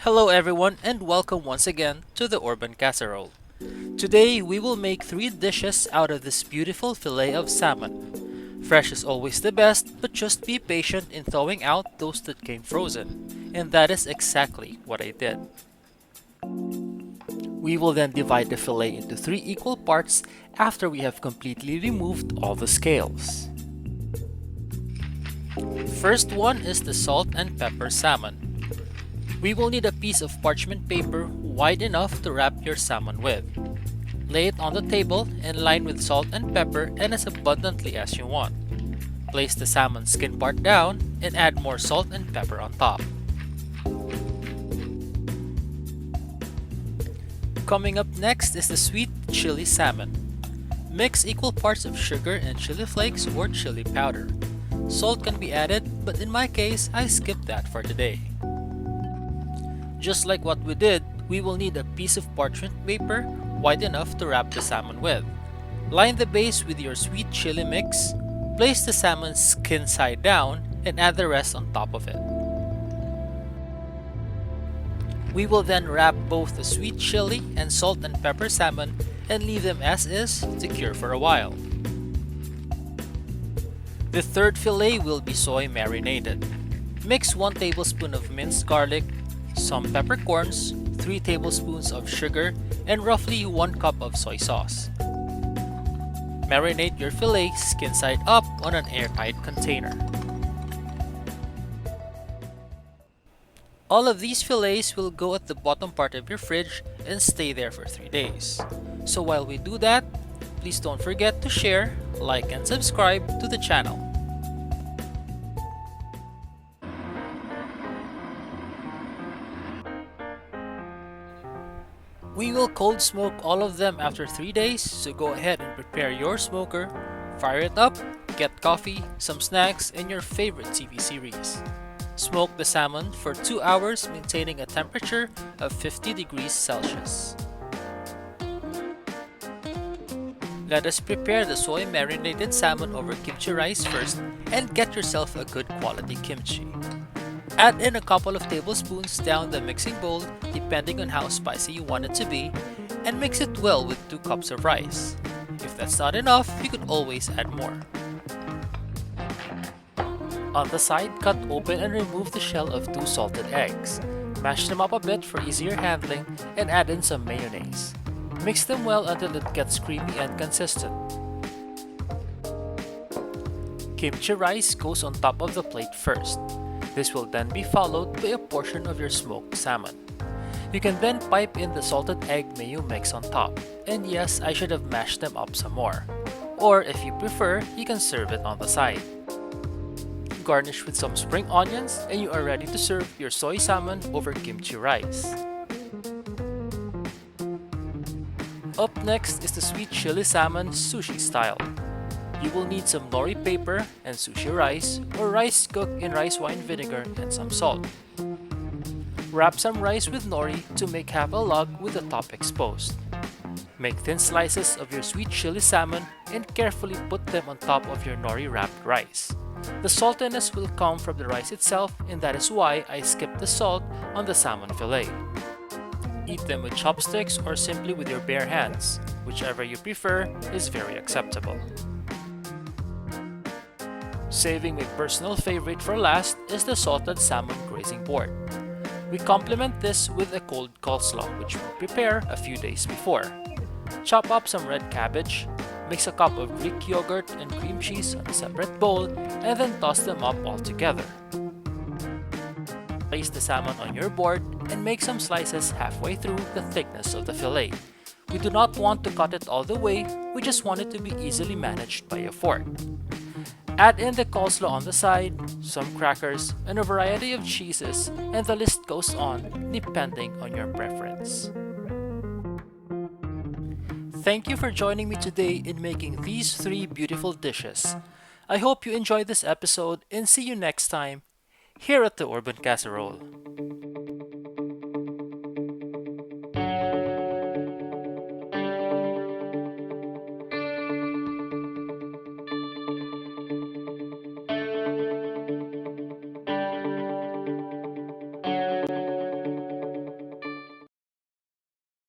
Hello everyone and welcome once again to the Urban Casserole. Today we will make 3 dishes out of this beautiful fillet of salmon. Fresh is always the best, but just be patient in thawing out those that came frozen. And that is exactly what I did. We will then divide the fillet into 3 equal parts after we have completely removed all the scales. First one is the salt and pepper salmon. We will need a piece of parchment paper wide enough to wrap your salmon with. Lay it on the table and line with salt and pepper and as abundantly as you want. Place the salmon skin part down and add more salt and pepper on top. Coming up next is the sweet chili salmon. Mix equal parts of sugar and chili flakes or chili powder. Salt can be added, but in my case, I skipped that for today. Just like what we did, we will need a piece of parchment paper wide enough to wrap the salmon with. Line the base with your sweet chili mix, place the salmon skin side down, and add the rest on top of it. We will then wrap both the sweet chili and salt and pepper salmon and leave them as is to cure for a while. The third fillet will be soy marinated. Mix 1 tablespoon of minced garlic, some peppercorns, 3 tablespoons of sugar, and roughly 1 cup of soy sauce. Marinate your fillet skin side up on an airtight container. All of these fillets will go at the bottom part of your fridge and stay there for 3 days. So while we do that, please don't forget to share, like, and subscribe to the channel. We will cold smoke all of them after 3 days, so go ahead and prepare your smoker, fire it up, get coffee, some snacks, and your favorite TV series. Smoke the salmon for 2 hours, maintaining a temperature of 50 degrees Celsius. Let us prepare the soy marinated salmon over kimchi rice first and get yourself a good quality kimchi. Add in a couple of tablespoons down the mixing bowl depending on how spicy you want it to be and mix it well with 2 cups of rice. If that's not enough, you could always add more. On the side, cut open and remove the shell of 2 salted eggs. Mash them up a bit for easier handling and add in some mayonnaise. Mix them well until it gets creamy and consistent. Kimchi rice goes on top of the plate first. This will then be followed by a portion of your smoked salmon. You can then pipe in the salted egg mayo mix on top. And yes, I should have mashed them up some more. Or if you prefer, you can serve it on the side. Garnish with some spring onions and you are ready to serve your soy salmon over kimchi rice. Up next is the sweet chili salmon sushi style. You will need some nori paper and sushi rice or rice cooked in rice wine vinegar and some salt. Wrap some rice with nori to make half a log with the top exposed. Make thin slices of your sweet chili salmon and carefully put them on top of your nori wrapped rice. The saltiness will come from the rice itself, and that is why I skipped the salt on the salmon fillet. Eat them with chopsticks or simply with your bare hands. Whichever you prefer is very acceptable. Saving my personal favorite for last is the salted salmon grazing board. We complement this with a cold coleslaw which we prepare a few days before. Chop up some red cabbage, mix a cup of Greek yogurt and cream cheese on a separate bowl, and then toss them up all together. Place the salmon on your board and make some slices halfway through the thickness of the fillet. We do not want to cut it all the way, we just want it to be easily managed by a fork. Add in the coleslaw on the side, some crackers, and a variety of cheeses, and the list goes on depending on your preference. Thank you for joining me today in making these 3 beautiful dishes. I hope you enjoyed this episode and see you next time here at the Urban Casserole.